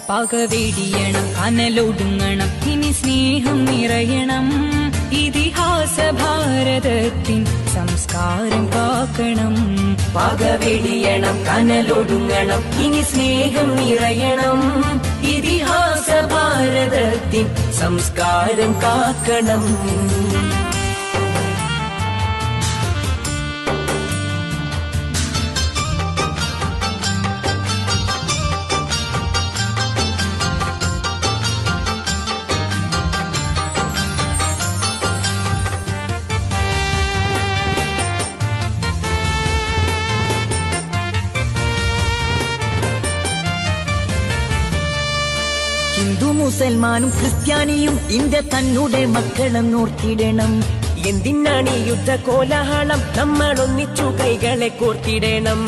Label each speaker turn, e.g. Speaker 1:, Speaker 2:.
Speaker 1: പകവെടിയണം കനലൊടുങ്ങണം ഇനി സ്നേഹം നിറയണം ഇതിഹാസ ഭാരതത്തിൻ സംസ്കാരം കാക്കണം പകവെടിയണം കനലൊടുങ്ങണം ഇനി സ്നേഹം നിറയണം ഇതിഹാസ ഭാരതത്തിൻ സംസ്കാരം കാക്കണം
Speaker 2: ഹിന്ദു മുസൽമാനും ക്രിസ്ത്യാനിയും ഇന്ത്യ തന്നെ മക്കളെന്നോർത്തിടണം എന്തിനാണ് ഈ യുദ്ധ കോലാഹലം നമ്മൾ ഒന്നിച്ചു കൈകളെ കോർത്തിടണം